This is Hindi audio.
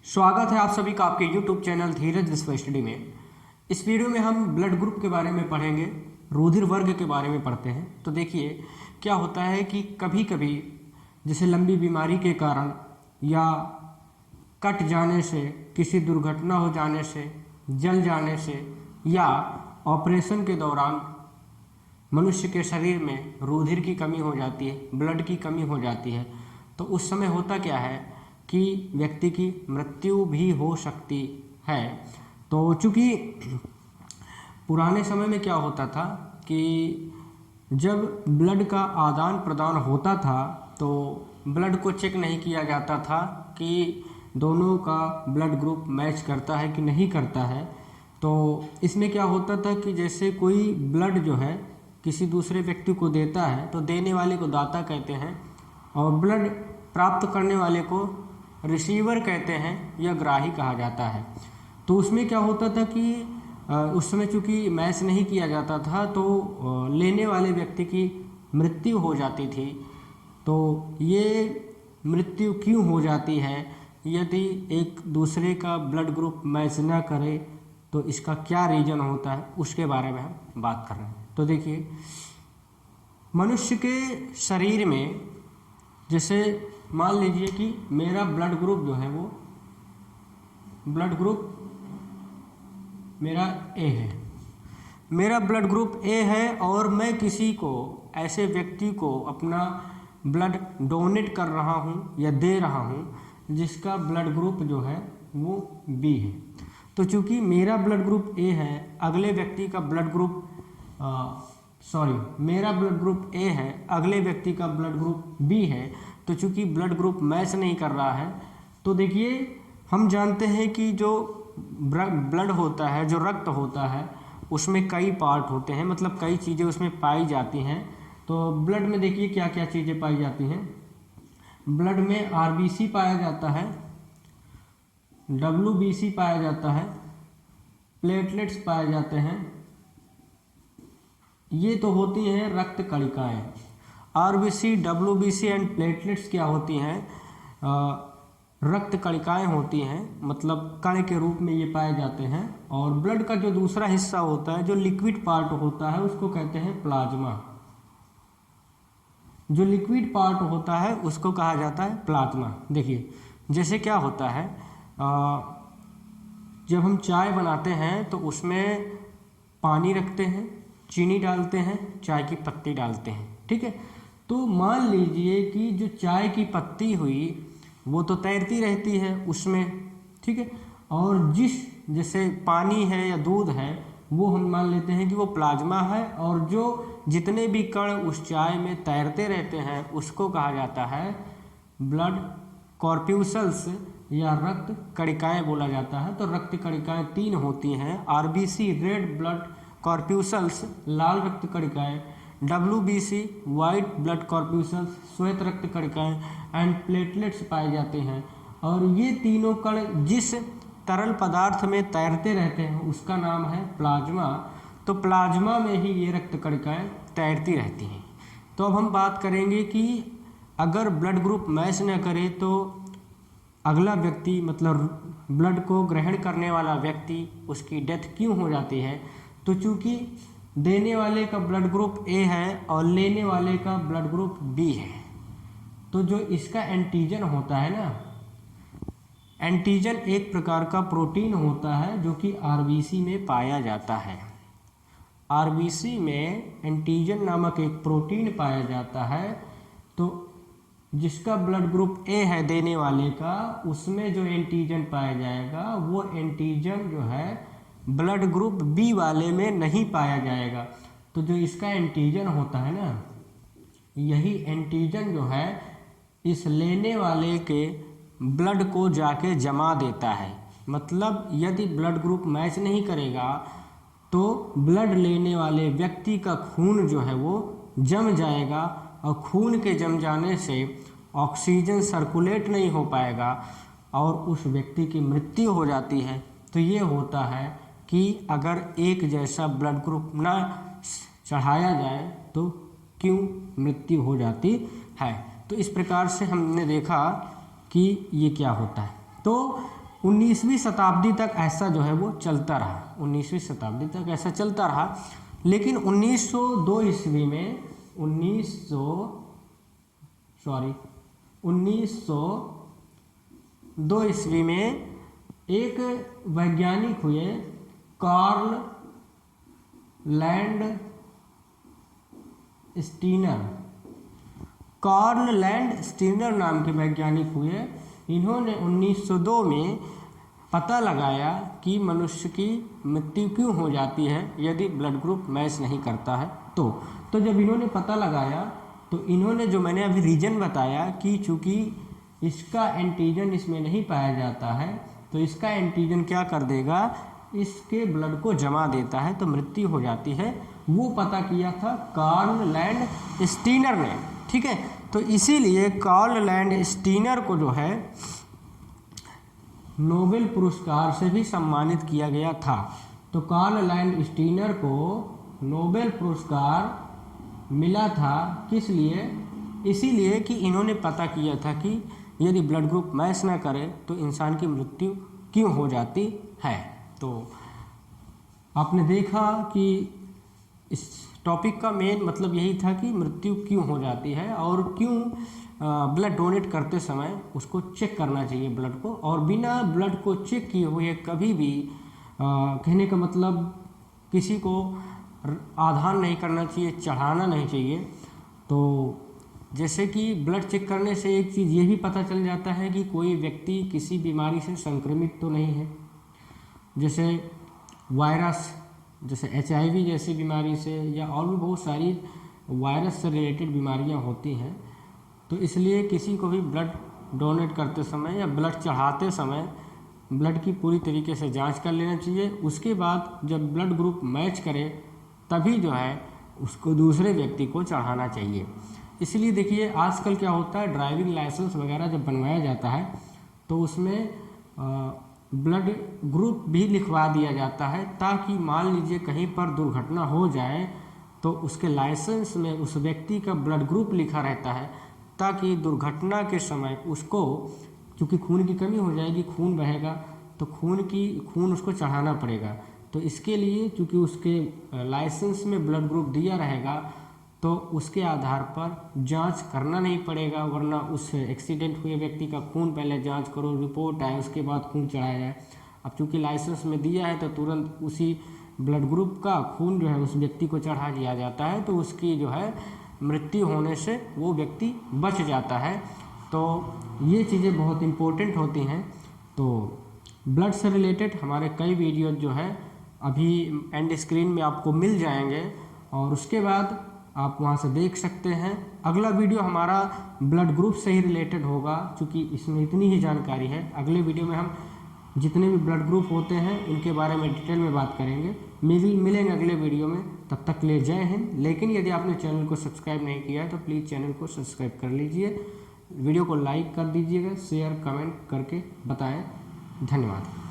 स्वागत है आप सभी का आपके YouTube चैनल धीरज विश्व स्टडी में। इस वीडियो में हम ब्लड ग्रुप के बारे में पढ़ेंगे, रुधिर वर्ग के बारे में पढ़ते हैं। तो देखिए क्या होता है कि कभी कभी जैसे लंबी बीमारी के कारण या कट जाने से, किसी दुर्घटना हो जाने से, जल जाने से या ऑपरेशन के दौरान मनुष्य के शरीर में रुधिर की कमी हो जाती है, ब्लड की कमी हो जाती है। तो उस समय होता क्या है कि व्यक्ति की मृत्यु भी हो सकती है। तो चूँकि पुराने समय में क्या होता था कि जब ब्लड का आदान प्रदान होता था तो ब्लड को चेक नहीं किया जाता था कि दोनों का ब्लड ग्रुप मैच करता है कि नहीं करता है। तो इसमें क्या होता था कि जैसे कोई ब्लड जो है किसी दूसरे व्यक्ति को देता है तो देने वाले को दाता कहते हैं और ब्लड प्राप्त करने वाले को रिसीवर कहते हैं या ग्राही कहा जाता है। तो उसमें क्या होता था कि उस समय चूँकि मैच नहीं किया जाता था तो लेने वाले व्यक्ति की मृत्यु हो जाती थी। तो ये मृत्यु क्यों हो जाती है, यदि एक दूसरे का ब्लड ग्रुप मैच ना करे तो इसका क्या रीज़न होता है, उसके बारे में हम बात कर रहे हैं। तो देखिए मनुष्य के शरीर में जैसे मान लीजिए कि मेरा ब्लड ग्रुप जो है वो ब्लड ग्रुप मेरा ए है, मेरा ब्लड ग्रुप ए है और मैं किसी को, ऐसे व्यक्ति को अपना ब्लड डोनेट कर रहा हूँ या दे रहा हूँ जिसका ब्लड ग्रुप जो है वो बी है। तो चूँकि मेरा ब्लड ग्रुप ए है, अगले व्यक्ति का ब्लड ग्रुप मेरा ब्लड ग्रुप ए है, अगले व्यक्ति का ब्लड ग्रुप बी है। तो चूँकि ब्लड ग्रुप मैच नहीं कर रहा है तो देखिए हम जानते हैं कि जो ब्लड होता है, जो रक्त होता है, उसमें कई पार्ट होते हैं, मतलब कई चीज़ें उसमें पाई जाती हैं। तो ब्लड में देखिए क्या क्या चीज़ें पाई जाती हैं। ब्लड में आरबीसी पाया जाता है, डब्ल्यूबीसी पाया जाता है, प्लेटलेट्स पाए जाते हैं। ये तो होती हैं रक्त कणिकाएँ। आरबीसी, डब्ल्यूबीसी एंड प्लेटलेट्स क्या होती हैं, रक्त कणिकाएँ होती हैं, मतलब कण के रूप में ये पाए जाते हैं। और ब्लड का जो दूसरा हिस्सा होता है, जो लिक्विड पार्ट होता है, उसको कहते हैं प्लाज्मा। जो लिक्विड पार्ट होता है उसको कहा जाता है प्लाज्मा। देखिए जैसे क्या होता है, जब हम चाय बनाते हैं तो उसमें पानी रखते हैं, चीनी डालते हैं, चाय की पत्ती डालते हैं, ठीक है। तो मान लीजिए कि जो चाय की पत्ती हुई वो तो तैरती रहती है उसमें, ठीक है। और जैसे पानी है या दूध है वो हम मान लेते हैं कि वो प्लाज्मा है, और जो जितने भी कण उस चाय में तैरते रहते हैं उसको कहा जाता है ब्लड कॉर्प्यूसल्स या रक्त कणिकाएँ बोला जाता है। तो रक्त कणिकाएँ 3 होती हैं, आरबीसी रेड ब्लड कॉर्प्यूसल्स लाल रक्त कणिकाएँ, डब्ल्यूबीसी वाइट ब्लड कॉर्प्यूसल्स श्वेत रक्त कणिकाएँ एंड प्लेटलेट्स पाए जाते हैं। और ये तीनों कण जिस तरल पदार्थ में तैरते रहते हैं उसका नाम है प्लाज्मा। तो प्लाज्मा में ही ये रक्त कणिकाएँ तैरती रहती हैं। तो अब हम बात करेंगे कि अगर ब्लड ग्रुप मैच न करे तो अगला व्यक्ति, मतलब ब्लड को ग्रहण करने वाला व्यक्ति, उसकी डेथ क्यों हो जाती है। तो चूँकि देने वाले का ब्लड ग्रुप ए है और लेने वाले का ब्लड ग्रुप बी है, तो जो इसका एंटीजन होता है ना, एंटीजन एक प्रकार का प्रोटीन होता है जो कि आरबीसी में पाया जाता है। आरबीसी में एंटीजन नामक एक प्रोटीन पाया जाता है। तो जिसका ब्लड ग्रुप ए है देने वाले का, उसमें जो एंटीजन पाया जाएगा वो एंटीजन जो है ब्लड ग्रुप बी वाले में नहीं पाया जाएगा। तो जो इसका एंटीजन होता है ना, यही एंटीजन जो है इस लेने वाले के ब्लड को जाके जमा देता है। मतलब यदि ब्लड ग्रुप मैच नहीं करेगा तो ब्लड लेने वाले व्यक्ति का खून जो है वो जम जाएगा, और खून के जम जाने से ऑक्सीजन सर्कुलेट नहीं हो पाएगा और उस व्यक्ति की मृत्यु हो जाती है। तो ये होता है कि अगर एक जैसा ब्लड ग्रुप ना चढ़ाया जाए तो क्यों मृत्यु हो जाती है। तो इस प्रकार से हमने देखा कि ये क्या होता है। तो 19वीं शताब्दी तक ऐसा जो है वो चलता रहा, 19वीं शताब्दी तक ऐसा चलता रहा। लेकिन 1902 ईस्वी में 1902 ईस्वी में एक वैज्ञानिक हुए, कार्ल लैंड स्टीनर नाम के वैज्ञानिक हुए। इन्होंने 1902 में पता लगाया कि मनुष्य की मृत्यु क्यों हो जाती है यदि ब्लड ग्रुप मैच नहीं करता है। तो जब इन्होंने पता लगाया तो इन्होंने जो मैंने अभी रीजन बताया कि चूँकि इसका एंटीजन इसमें नहीं पाया जाता है तो इसका एंटीजन क्या कर देगा, इसके ब्लड को जमा देता है तो मृत्यु हो जाती है, वो पता किया था कार्ल लैंड स्टीनर ने। ठीक है, तो इसीलिए कार्ल लैंड स्टीनर को जो है नोबेल पुरस्कार से भी सम्मानित किया गया था। तो कार्ल लैंड स्टीनर को नोबेल पुरस्कार मिला था, किस लिए? इसीलिए कि इन्होंने पता किया था कि यदि ब्लड ग्रुप मैच ना करे तो इंसान की मृत्यु क्यों हो जाती है। तो आपने देखा कि इस टॉपिक का मेन मतलब यही था कि मृत्यु क्यों हो जाती है और क्यों ब्लड डोनेट करते समय उसको चेक करना चाहिए ब्लड को, और बिना ब्लड को चेक किए हुए कभी भी कहने का मतलब किसी को आधान नहीं करना चाहिए, चढ़ाना नहीं चाहिए। तो जैसे कि ब्लड चेक करने से एक चीज़ ये भी पता चल जाता है कि कोई व्यक्ति किसी बीमारी से संक्रमित तो नहीं है, जैसे वायरस, जैसे HIV जैसी बीमारी से, या और भी बहुत सारी वायरस से रिलेटेड बीमारियां होती हैं। तो इसलिए किसी को भी ब्लड डोनेट करते समय या ब्लड चढ़ाते समय ब्लड की पूरी तरीके से जांच कर लेना चाहिए। उसके बाद जब ब्लड ग्रुप मैच करे तभी जो है उसको दूसरे व्यक्ति को चढ़ाना चाहिए। इसलिए देखिए आजकल क्या होता है, ड्राइविंग लाइसेंस वगैरह जब बनवाया जाता है तो उसमें ब्लड ग्रुप भी लिखवा दिया जाता है, ताकि मान लीजिए कहीं पर दुर्घटना हो जाए तो उसके लाइसेंस में उस व्यक्ति का ब्लड ग्रुप लिखा रहता है, ताकि दुर्घटना के समय उसको, क्योंकि खून की कमी हो जाएगी, खून बहेगा तो खून उसको चढ़ाना पड़ेगा। तो इसके लिए चूँकि उसके लाइसेंस में ब्लड ग्रुप दिया रहेगा तो उसके आधार पर जांच करना नहीं पड़ेगा, वरना उस एक्सीडेंट हुए व्यक्ति का खून पहले जांच करो, रिपोर्ट आए, उसके बाद खून चढ़ाया जाए। अब चूँकि लाइसेंस में दिया है तो तुरंत उसी ब्लड ग्रुप का खून जो है उस व्यक्ति को चढ़ा दिया जाता है, तो उसकी जो है मृत्यु होने से वो व्यक्ति बच जाता है। तो ये चीज़ें बहुत इम्पोर्टेंट होती हैं। तो ब्लड से रिलेटेड हमारे कई वीडियो जो है अभी एंड स्क्रीन में आपको मिल जाएंगे, और उसके बाद आप वहाँ से देख सकते हैं। अगला वीडियो हमारा ब्लड ग्रुप से ही रिलेटेड होगा, क्योंकि इसमें इतनी ही जानकारी है। अगले वीडियो में हम जितने भी ब्लड ग्रुप होते हैं उनके बारे में डिटेल में बात करेंगे। मिलेंगे अगले वीडियो में, तब तक ले जय हिंद। लेकिन यदि आपने चैनल को सब्सक्राइब नहीं किया है तो प्लीज़ चैनल को सब्सक्राइब कर लीजिए, वीडियो को लाइक कर दीजिएगा, शेयर कमेंट करके बताएँ। धन्यवाद।